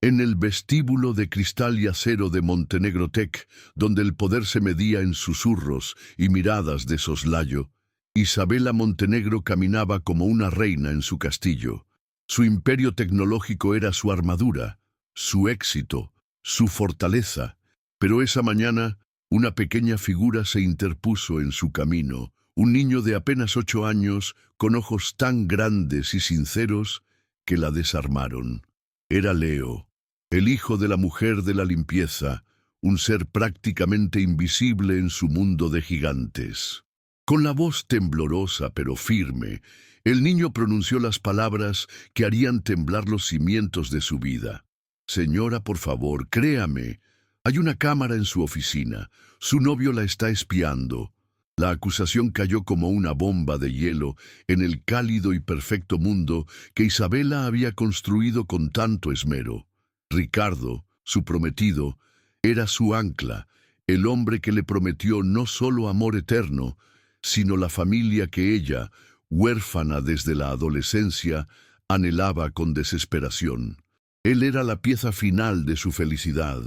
En el vestíbulo de cristal y acero de Montenegro Tech, donde el poder se medía en susurros y miradas de soslayo, Isabela Montenegro caminaba como una reina en su castillo. Su imperio tecnológico era su armadura, su éxito, su fortaleza. Pero esa mañana, una pequeña figura se interpuso en su camino, un niño de apenas 8 años, con ojos tan grandes y sinceros que la desarmaron. Era Leo, el hijo de la mujer de la limpieza, un ser prácticamente invisible en su mundo de gigantes. Con la voz temblorosa pero firme, el niño pronunció las palabras que harían temblar los cimientos de su vida. Señora, por favor, créame. Hay una cámara en su oficina. Su novio la está espiando. La acusación cayó como una bomba de hielo en el cálido y perfecto mundo que Isabela había construido con tanto esmero. Ricardo, su prometido, era su ancla, el hombre que le prometió no solo amor eterno, sino la familia que ella, huérfana desde la adolescencia, anhelaba con desesperación. Él era la pieza final de su felicidad,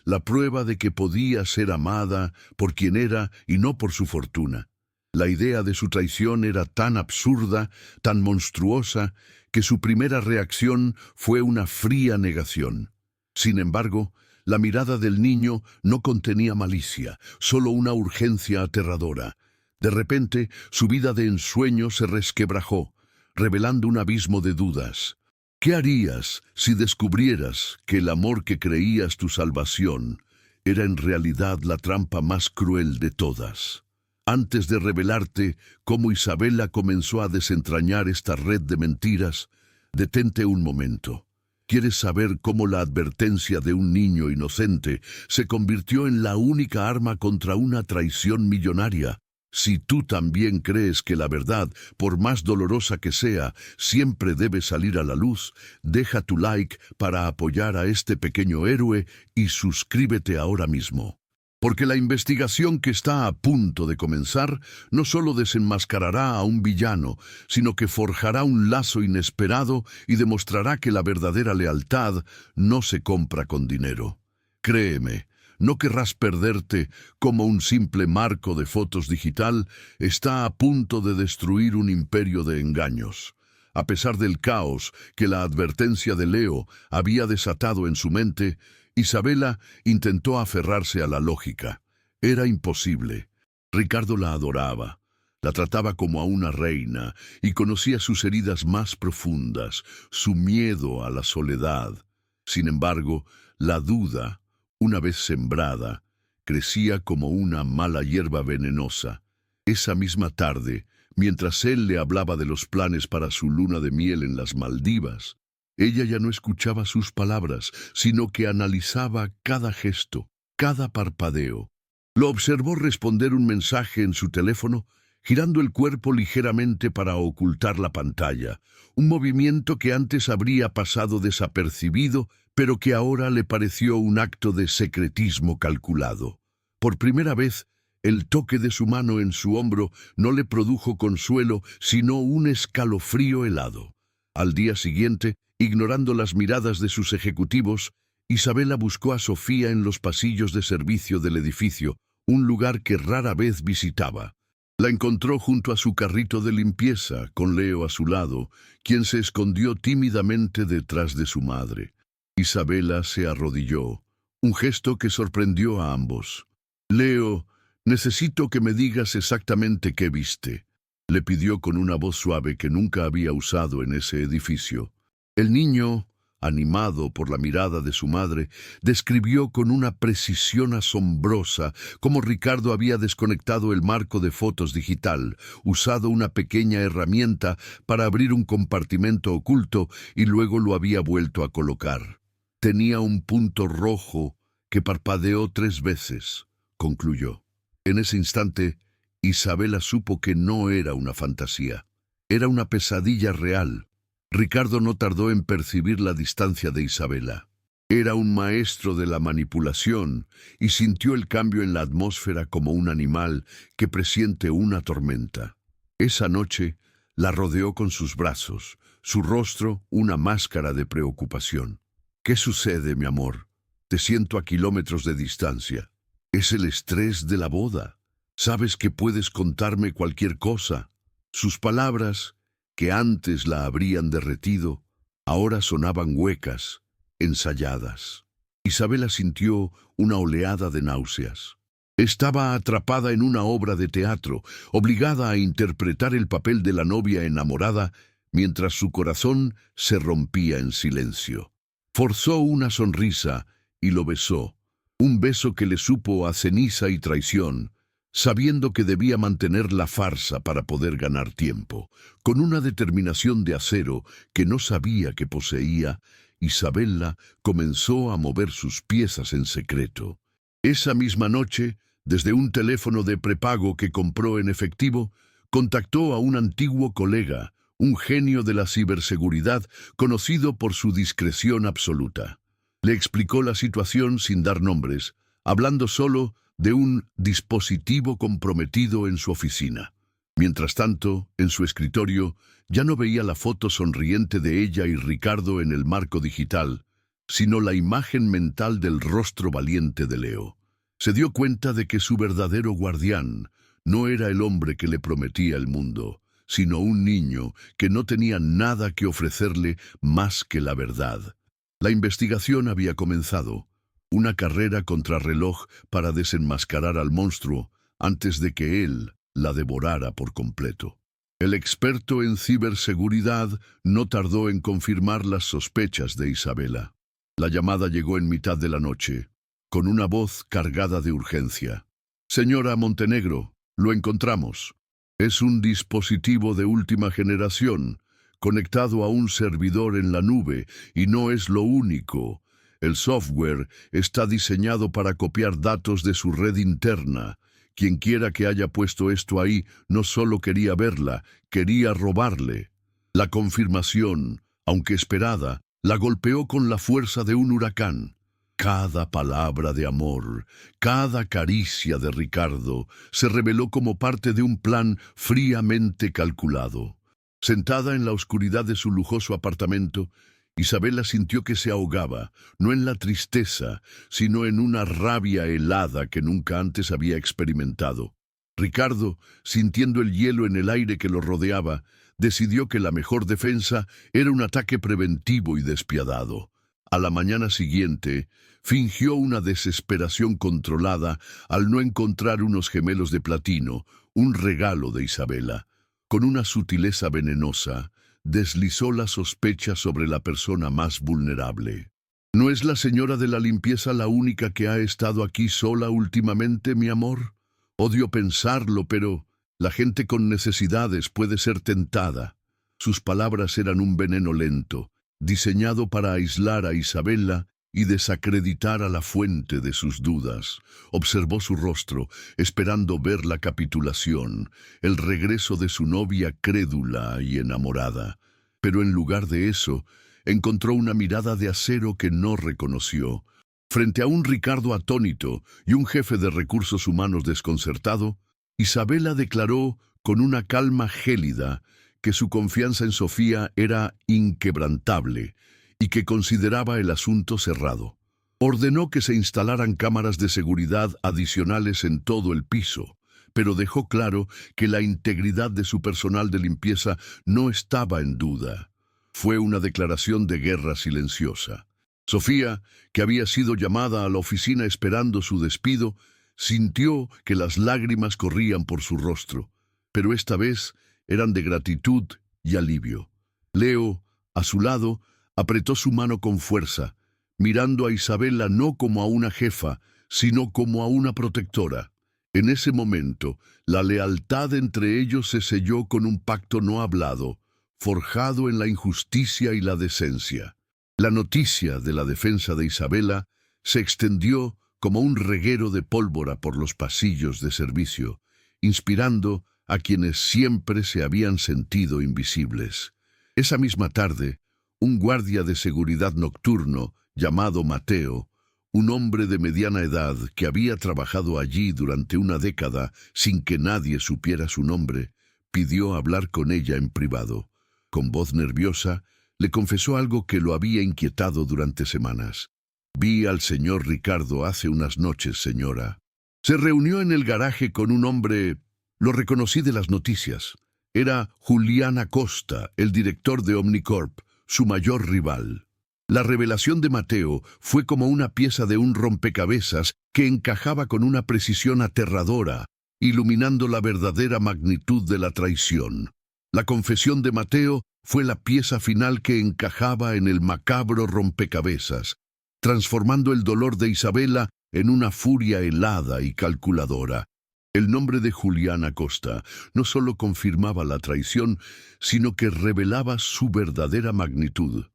la prueba de que podía ser amada por quien era y no por su fortuna. La idea de su traición era tan absurda, tan monstruosa, que su primera reacción fue una fría negación. Sin embargo, la mirada del niño no contenía malicia, solo una urgencia aterradora. De repente, su vida de ensueño se resquebrajó, revelando un abismo de dudas. ¿Qué harías si descubrieras que el amor que creías tu salvación era en realidad la trampa más cruel de todas? Antes de revelarte cómo Isabela comenzó a desentrañar esta red de mentiras, detente un momento. ¿Quieres saber cómo la advertencia de un niño inocente se convirtió en la única arma contra una traición millonaria? Si tú también crees que la verdad, por más dolorosa que sea, siempre debe salir a la luz, deja tu like para apoyar a este pequeño héroe y suscríbete ahora mismo. Porque la investigación que está a punto de comenzar no solo desenmascarará a un villano, sino que forjará un lazo inesperado y demostrará que la verdadera lealtad no se compra con dinero. Créeme, no querrás perderte como un simple marco de fotos digital está a punto de destruir un imperio de engaños. A pesar del caos que la advertencia de Leo había desatado en su mente, Isabela intentó aferrarse a la lógica. Era imposible. Ricardo la adoraba, la trataba como a una reina y conocía sus heridas más profundas, su miedo a la soledad. Sin embargo, la duda, una vez sembrada, crecía como una mala hierba venenosa. Esa misma tarde, mientras él le hablaba de los planes para su luna de miel en las Maldivas, ella ya no escuchaba sus palabras, sino que analizaba cada gesto, cada parpadeo. Lo observó responder un mensaje en su teléfono, girando el cuerpo ligeramente para ocultar la pantalla, un movimiento que antes habría pasado desapercibido, pero que ahora le pareció un acto de secretismo calculado. Por primera vez, el toque de su mano en su hombro no le produjo consuelo, sino un escalofrío helado. Al día siguiente, ignorando las miradas de sus ejecutivos, Isabela buscó a Sofía en los pasillos de servicio del edificio, un lugar que rara vez visitaba. La encontró junto a su carrito de limpieza, con Leo a su lado, quien se escondió tímidamente detrás de su madre. Isabela se arrodilló, un gesto que sorprendió a ambos. «Leo, necesito que me digas exactamente qué viste», le pidió con una voz suave que nunca había usado en ese edificio. El niño, animado por la mirada de su madre, describió con una precisión asombrosa cómo Ricardo había desconectado el marco de fotos digital, usado una pequeña herramienta para abrir un compartimento oculto y luego lo había vuelto a colocar. Tenía un punto rojo que parpadeó 3 veces, concluyó. En ese instante, Isabela supo que no era una fantasía. Era una pesadilla real. Ricardo no tardó en percibir la distancia de Isabela. Era un maestro de la manipulación y sintió el cambio en la atmósfera como un animal que presiente una tormenta. Esa noche la rodeó con sus brazos, su rostro una máscara de preocupación. ¿Qué sucede, mi amor? Te siento a kilómetros de distancia. Es el estrés de la boda. Sabes que puedes contarme cualquier cosa. Sus palabras, que antes la habrían derretido, ahora sonaban huecas, ensayadas. Isabela sintió una oleada de náuseas. Estaba atrapada en una obra de teatro, obligada a interpretar el papel de la novia enamorada, mientras su corazón se rompía en silencio. Forzó una sonrisa y lo besó, un beso que le supo a ceniza y traición, sabiendo que debía mantener la farsa para poder ganar tiempo. Con una determinación de acero que no sabía que poseía, Isabela comenzó a mover sus piezas en secreto. Esa misma noche, desde un teléfono de prepago que compró en efectivo, contactó a un antiguo colega, un genio de la ciberseguridad conocido por su discreción absoluta. Le explicó la situación sin dar nombres, hablando solo de un dispositivo comprometido en su oficina. Mientras tanto, en su escritorio, ya no veía la foto sonriente de ella y Ricardo en el marco digital, sino la imagen mental del rostro valiente de Leo. Se dio cuenta de que su verdadero guardián no era el hombre que le prometía el mundo, sino un niño que no tenía nada que ofrecerle más que la verdad. La investigación había comenzado, una carrera contrarreloj para desenmascarar al monstruo antes de que él la devorara por completo. El experto en ciberseguridad no tardó en confirmar las sospechas de Isabela. La llamada llegó en mitad de la noche, con una voz cargada de urgencia. «Señora Montenegro, lo encontramos. Es un dispositivo de última generación, conectado a un servidor en la nube, y no es lo único. El software está diseñado para copiar datos de su red interna. Quien quiera que haya puesto esto ahí no solo quería verla, quería robarle». La confirmación, aunque esperada, la golpeó con la fuerza de un huracán. Cada palabra de amor, cada caricia de Ricardo se reveló como parte de un plan fríamente calculado. Sentada en la oscuridad de su lujoso apartamento, Isabela sintió que se ahogaba, no en la tristeza, sino en una rabia helada que nunca antes había experimentado. Ricardo, sintiendo el hielo en el aire que lo rodeaba, decidió que la mejor defensa era un ataque preventivo y despiadado. A la mañana siguiente, fingió una desesperación controlada al no encontrar unos gemelos de platino, un regalo de Isabela. Con una sutileza venenosa, deslizó la sospecha sobre la persona más vulnerable. «¿No es la señora de la limpieza la única que ha estado aquí sola últimamente, mi amor? Odio pensarlo, pero la gente con necesidades puede ser tentada». Sus palabras eran un veneno lento, diseñado para aislar a Isabela y desacreditar a la fuente de sus dudas. Observó su rostro, esperando ver la capitulación, el regreso de su novia crédula y enamorada. Pero en lugar de eso, encontró una mirada de acero que no reconoció. Frente a un Ricardo atónito y un jefe de recursos humanos desconcertado, Isabela declaró con una calma gélida que su confianza en Sofía era inquebrantable y que consideraba el asunto cerrado. Ordenó que se instalaran cámaras de seguridad adicionales en todo el piso, pero dejó claro que la integridad de su personal de limpieza no estaba en duda. Fue una declaración de guerra silenciosa. Sofía, que había sido llamada a la oficina esperando su despido, sintió que las lágrimas corrían por su rostro, pero esta vez eran de gratitud y alivio. Leo, a su lado, apretó su mano con fuerza, mirando a Isabela no como a una jefa, sino como a una protectora. En ese momento, la lealtad entre ellos se selló con un pacto no hablado, forjado en la injusticia y la decencia. La noticia de la defensa de Isabela se extendió como un reguero de pólvora por los pasillos de servicio, inspirando a quienes siempre se habían sentido invisibles. Esa misma tarde, un guardia de seguridad nocturno, llamado Mateo, un hombre de mediana edad que había trabajado allí durante una década sin que nadie supiera su nombre, pidió hablar con ella en privado. Con voz nerviosa, le confesó algo que lo había inquietado durante semanas. «Vi al señor Ricardo hace unas noches, señora. Se reunió en el garaje con un hombre. Lo reconocí de las noticias. Era Julián Acosta, el director de Omnicorp, su mayor rival». La revelación de Mateo fue como una pieza de un rompecabezas que encajaba con una precisión aterradora, iluminando la verdadera magnitud de la traición. La confesión de Mateo fue la pieza final que encajaba en el macabro rompecabezas, transformando el dolor de Isabela en una furia helada y calculadora. El nombre de Julián Acosta no solo confirmaba la traición, sino que revelaba su verdadera magnitud.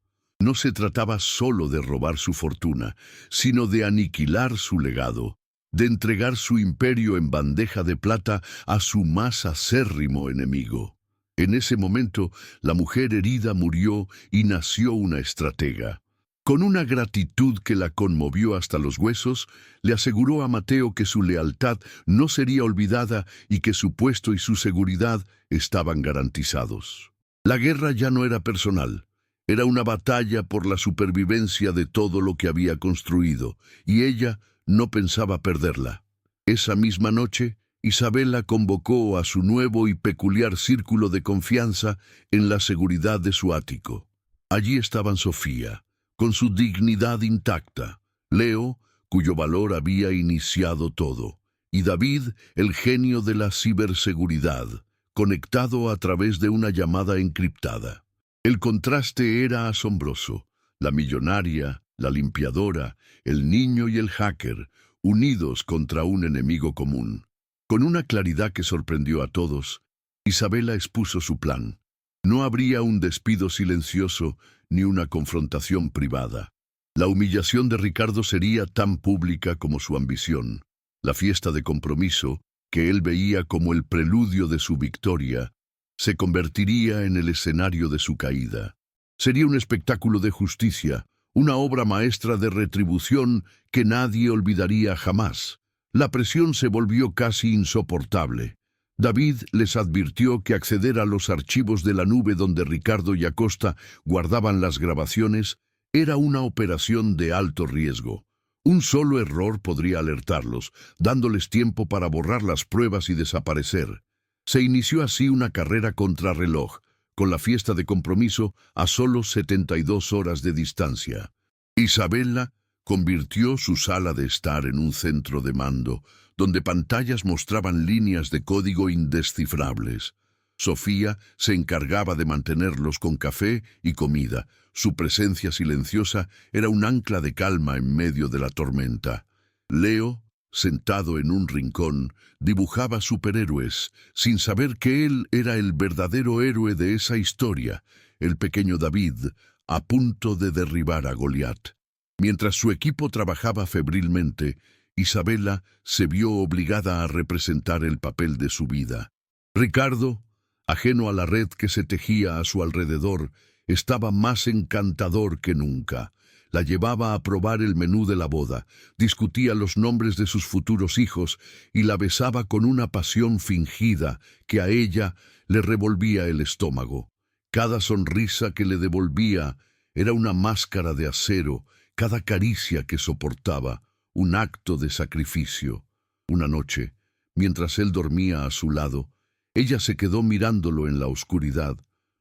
No se trataba solo de robar su fortuna, sino de aniquilar su legado, de entregar su imperio en bandeja de plata a su más acérrimo enemigo. En ese momento, la mujer herida murió y nació una estratega. Con una gratitud que la conmovió hasta los huesos, le aseguró a Mateo que su lealtad no sería olvidada y que su puesto y su seguridad estaban garantizados. La guerra ya no era personal. Era una batalla por la supervivencia de todo lo que había construido, y ella no pensaba perderla. Esa misma noche, Isabela convocó a su nuevo y peculiar círculo de confianza en la seguridad de su ático. Allí estaban Sofía, con su dignidad intacta, Leo, cuyo valor había iniciado todo, y David, el genio de la ciberseguridad, conectado a través de una llamada encriptada. El contraste era asombroso. La millonaria, la limpiadora, el niño y el hacker, unidos contra un enemigo común. Con una claridad que sorprendió a todos, Isabela expuso su plan. No habría un despido silencioso ni una confrontación privada. La humillación de Ricardo sería tan pública como su ambición. La fiesta de compromiso, que él veía como el preludio de su victoria, se convertiría en el escenario de su caída. Sería un espectáculo de justicia, una obra maestra de retribución que nadie olvidaría jamás. La presión se volvió casi insoportable. David les advirtió que acceder a los archivos de la nube donde Ricardo y Acosta guardaban las grabaciones era una operación de alto riesgo. Un solo error podría alertarlos, dándoles tiempo para borrar las pruebas y desaparecer. Se inició así una carrera contrarreloj, con la fiesta de compromiso a solo 72 horas de distancia. Isabela convirtió su sala de estar en un centro de mando, donde pantallas mostraban líneas de código indescifrables. Sofía se encargaba de mantenerlos con café y comida. Su presencia silenciosa era un ancla de calma en medio de la tormenta. Leo, sentado en un rincón, dibujaba superhéroes, sin saber que él era el verdadero héroe de esa historia, el pequeño David, a punto de derribar a Goliat. Mientras su equipo trabajaba febrilmente, Isabela se vio obligada a representar el papel de su vida. Ricardo, ajeno a la red que se tejía a su alrededor, estaba más encantador que nunca. La llevaba a probar el menú de la boda, discutía los nombres de sus futuros hijos y la besaba con una pasión fingida que a ella le revolvía el estómago. Cada sonrisa que le devolvía era una máscara de acero, cada caricia que soportaba, un acto de sacrificio. Una noche, mientras él dormía a su lado, ella se quedó mirándolo en la oscuridad,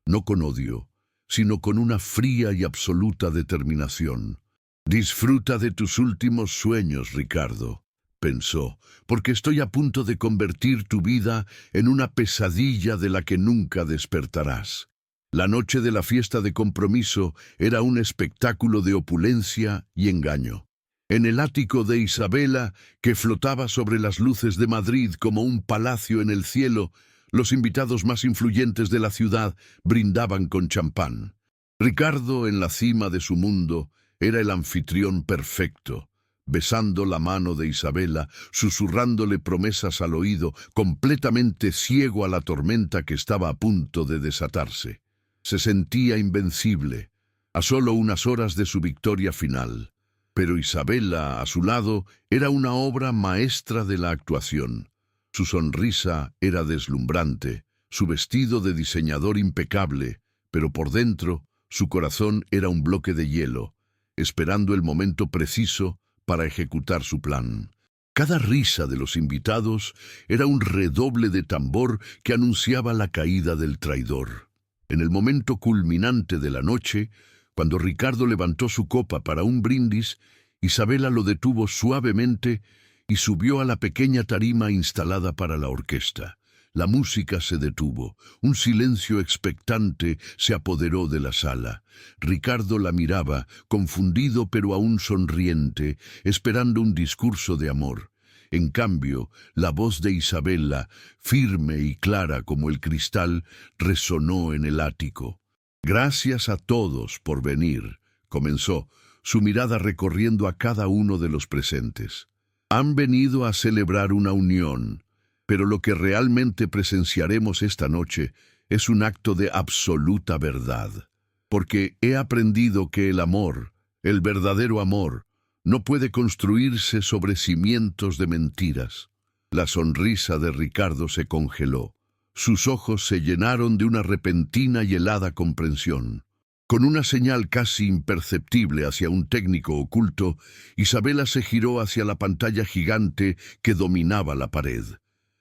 no con odio, sino con una fría y absoluta determinación. «Disfruta de tus últimos sueños, Ricardo», pensó, «porque estoy a punto de convertir tu vida en una pesadilla de la que nunca despertarás». La noche de la fiesta de compromiso era un espectáculo de opulencia y engaño. En el ático de Isabela, que flotaba sobre las luces de Madrid como un palacio en el cielo, los invitados más influyentes de la ciudad brindaban con champán. Ricardo, en la cima de su mundo, era el anfitrión perfecto, besando la mano de Isabela, susurrándole promesas al oído, completamente ciego a la tormenta que estaba a punto de desatarse. Se sentía invencible, a solo unas horas de su victoria final. Pero Isabela, a su lado, era una obra maestra de la actuación. Su sonrisa era deslumbrante, su vestido de diseñador impecable, pero por dentro, Su corazón era un bloque de hielo, esperando el momento preciso para ejecutar su plan. Cada risa de los invitados era un redoble de tambor que anunciaba la caída del traidor. En el momento culminante de la noche, cuando Ricardo levantó su copa para un brindis, Isabela lo detuvo suavemente y subió a la pequeña tarima instalada para la orquesta. La música se detuvo. Un silencio expectante se apoderó de la sala. Ricardo la miraba, confundido pero aún sonriente, esperando un discurso de amor. En cambio, la voz de Isabela, firme y clara como el cristal, resonó en el ático. «Gracias a todos por venir», comenzó, su mirada recorriendo a cada uno de los presentes. «Han venido a celebrar una unión, pero lo que realmente presenciaremos esta noche es un acto de absoluta verdad, porque he aprendido que el amor, el verdadero amor, no puede construirse sobre cimientos de mentiras». La sonrisa de Ricardo se congeló. Sus ojos se llenaron de una repentina y helada comprensión. Con una señal casi imperceptible hacia un técnico oculto, Isabela se giró hacia la pantalla gigante que dominaba la pared.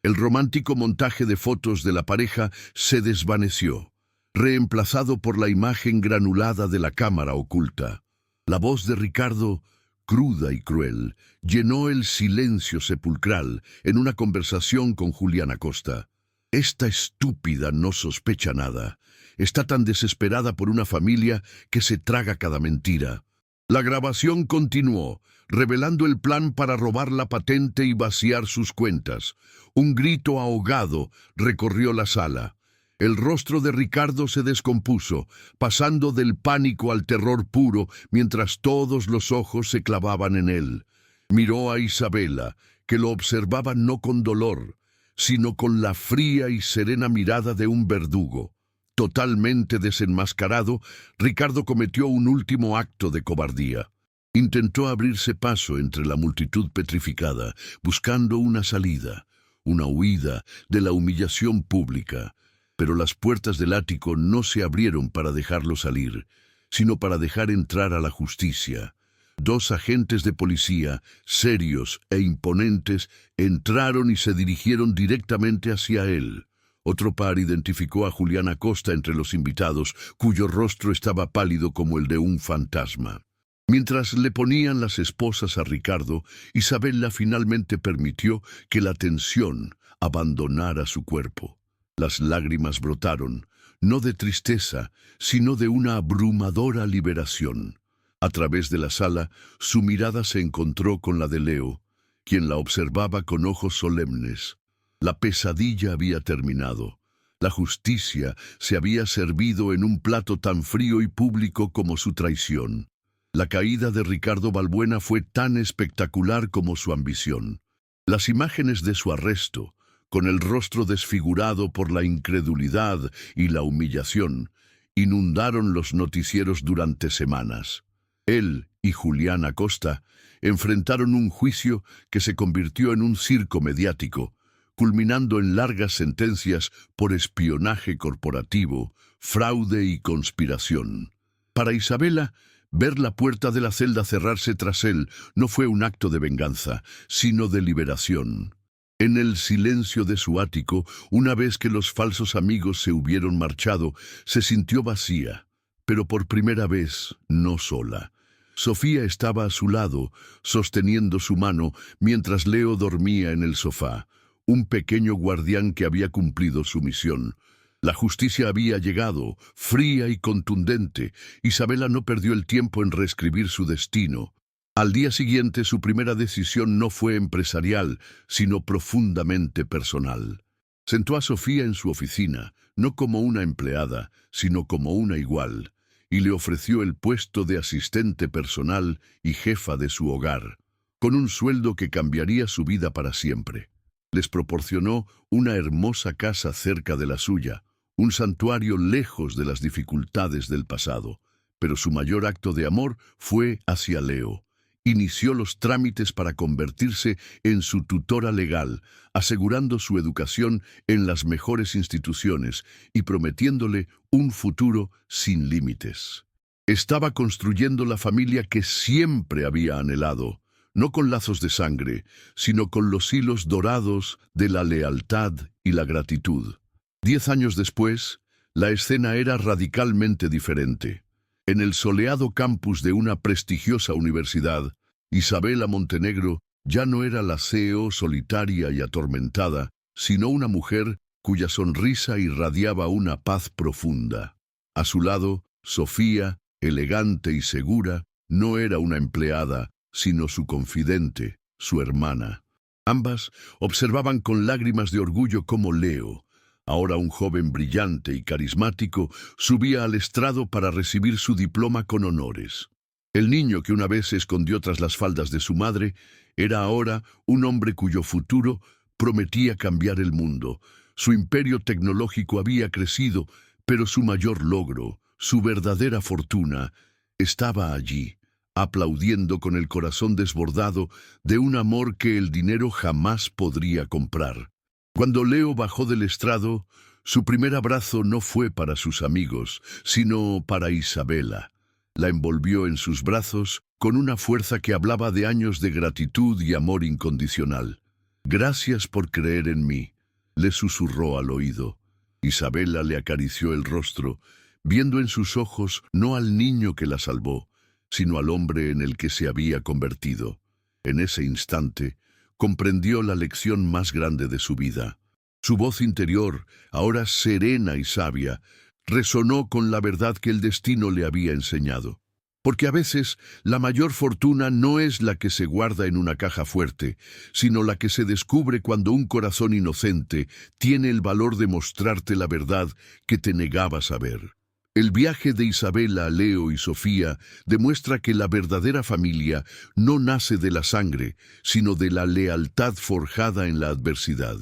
El romántico montaje de fotos de la pareja se desvaneció, reemplazado por la imagen granulada de la cámara oculta. La voz de Ricardo, cruda y cruel, llenó el silencio sepulcral en una conversación con Julián Acosta. «Esta estúpida no sospecha nada. Está tan desesperada por una familia que se traga cada mentira». La grabación continuó, revelando el plan para robar la patente y vaciar sus cuentas. Un grito ahogado recorrió la sala. El rostro de Ricardo se descompuso, pasando del pánico al terror puro, mientras todos los ojos se clavaban en él. Miró a Isabela, que lo observaba no con dolor, sino con la fría y serena mirada de un verdugo. Totalmente desenmascarado, Ricardo cometió un último acto de cobardía. Intentó abrirse paso entre la multitud petrificada, buscando una salida, una huida de la humillación pública. Pero las puertas del ático no se abrieron para dejarlo salir, sino para dejar entrar a la justicia. 2 agentes de policía, serios e imponentes, entraron y se dirigieron directamente hacia él. Otro par identificó a Julián Acosta entre los invitados, cuyo rostro estaba pálido como el de un fantasma. Mientras le ponían las esposas a Ricardo, Isabela finalmente permitió que la tensión abandonara su cuerpo. Las lágrimas brotaron, no de tristeza, sino de una abrumadora liberación. A través de la sala, su mirada se encontró con la de Leo, quien la observaba con ojos solemnes. La pesadilla había terminado. La justicia se había servido en un plato tan frío y público como su traición. La caída de Ricardo Balbuena fue tan espectacular como su ambición. Las imágenes de su arresto, con el rostro desfigurado por la incredulidad y la humillación, inundaron los noticieros durante semanas. Él y Julián Acosta enfrentaron un juicio que se convirtió en un circo mediático, culminando en largas sentencias por espionaje corporativo, fraude y conspiración. Para Isabela, ver la puerta de la celda cerrarse tras él no fue un acto de venganza, sino de liberación. En el silencio de su ático, una vez que los falsos amigos se hubieron marchado, se sintió vacía, pero por primera vez no sola. Sofía estaba a su lado, sosteniendo su mano, mientras Leo dormía en el sofá. Un pequeño guardián que había cumplido su misión. La justicia había llegado, fría y contundente. Isabela no perdió el tiempo en reescribir su destino. Al día siguiente, su primera decisión no fue empresarial, sino profundamente personal. Sentó a Sofía en su oficina, no como una empleada, sino como una igual, y le ofreció el puesto de asistente personal y jefa de su hogar, con un sueldo que cambiaría su vida para siempre. Les proporcionó una hermosa casa cerca de la suya, un santuario lejos de las dificultades del pasado, pero su mayor acto de amor fue hacia Leo. inició los trámites para convertirse en su tutora legal, asegurando su educación en las mejores instituciones y prometiéndole un futuro sin límites. Estaba construyendo la familia que siempre había anhelado, no con lazos de sangre, sino con los hilos dorados de la lealtad y la gratitud. 10 años después, la escena era radicalmente diferente. En el soleado campus de una prestigiosa universidad, Isabela Montenegro ya no era la CEO solitaria y atormentada, sino una mujer cuya sonrisa irradiaba una paz profunda. A su lado, Sofía, elegante y segura, no era una empleada, sino su confidente, su hermana. Ambas observaban con lágrimas de orgullo cómo Leo, ahora un joven brillante y carismático, subía al estrado para recibir su diploma con honores. El niño que una vez se escondió tras las faldas de su madre era ahora un hombre cuyo futuro prometía cambiar el mundo. Su imperio tecnológico había crecido, pero su mayor logro, su verdadera fortuna, estaba allí, aplaudiendo con el corazón desbordado de un amor que el dinero jamás podría comprar. Cuando Leo bajó del estrado, su primer abrazo no fue para sus amigos, sino para Isabela. La envolvió en sus brazos con una fuerza que hablaba de años de gratitud y amor incondicional. «Gracias por creer en mí», le susurró al oído. Isabela le acarició el rostro, viendo en sus ojos no al niño que la salvó, sino al hombre en el que se había convertido. En ese instante, comprendió la lección más grande de su vida. Su voz interior, ahora serena y sabia, resonó con la verdad que el destino le había enseñado. Porque a veces la mayor fortuna no es la que se guarda en una caja fuerte, sino la que se descubre cuando un corazón inocente tiene el valor de mostrarte la verdad que te negabas a ver. El viaje de Isabela, Leo y Sofía demuestra que la verdadera familia no nace de la sangre, sino de la lealtad forjada en la adversidad.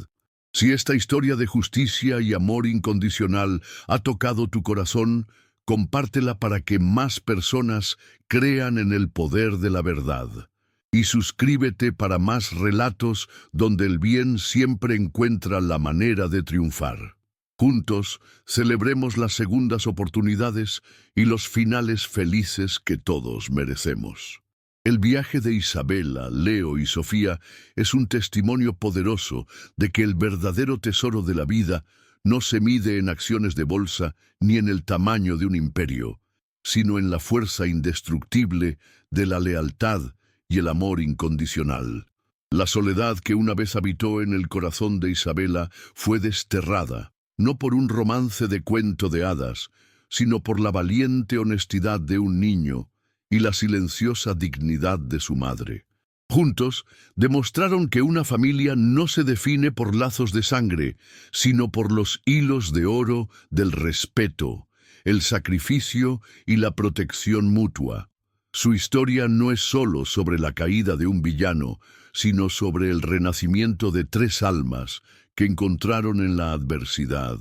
Si esta historia de justicia y amor incondicional ha tocado tu corazón, compártela para que más personas crean en el poder de la verdad. Y suscríbete para más relatos donde el bien siempre encuentra la manera de triunfar. Juntos, celebremos las segundas oportunidades y los finales felices que todos merecemos. El viaje de Isabela, Leo y Sofía es un testimonio poderoso de que el verdadero tesoro de la vida no se mide en acciones de bolsa ni en el tamaño de un imperio, sino en la fuerza indestructible de la lealtad y el amor incondicional. La soledad que una vez habitó en el corazón de Isabela fue desterrada, no por un romance de cuento de hadas, sino por la valiente honestidad de un niño y la silenciosa dignidad de su madre. Juntos, demostraron que una familia no se define por lazos de sangre, sino por los hilos de oro del respeto, el sacrificio y la protección mutua. Su historia no es solo sobre la caída de un villano, sino sobre el renacimiento de 3 almas que encontraron en la adversidad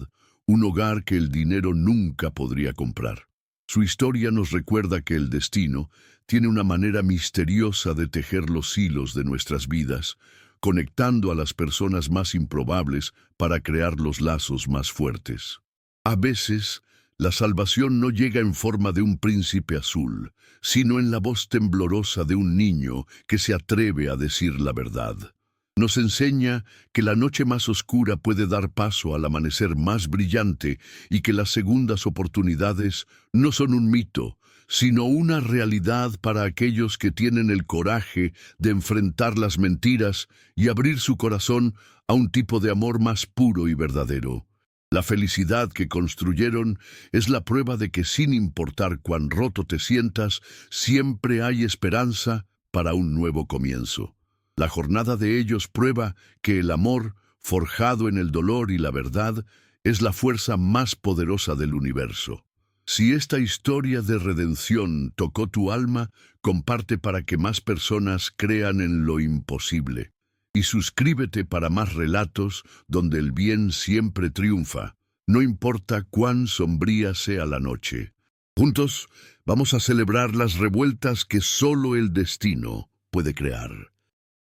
un hogar que el dinero nunca podría comprar. Su historia nos recuerda que el destino tiene una manera misteriosa de tejer los hilos de nuestras vidas, conectando a las personas más improbables para crear los lazos más fuertes. A veces, la salvación no llega en forma de un príncipe azul, sino en la voz temblorosa de un niño que se atreve a decir la verdad. Nos enseña que la noche más oscura puede dar paso al amanecer más brillante y que las segundas oportunidades no son un mito, sino una realidad para aquellos que tienen el coraje de enfrentar las mentiras y abrir su corazón a un tipo de amor más puro y verdadero. La felicidad que construyeron es la prueba de que sin importar cuán roto te sientas, siempre hay esperanza para un nuevo comienzo. La jornada de ellos prueba que el amor, forjado en el dolor y la verdad, es la fuerza más poderosa del universo. Si esta historia de redención tocó tu alma, comparte para que más personas crean en lo imposible. Y suscríbete para más relatos donde el bien siempre triunfa, no importa cuán sombría sea la noche. Juntos vamos a celebrar las revueltas que solo el destino puede crear.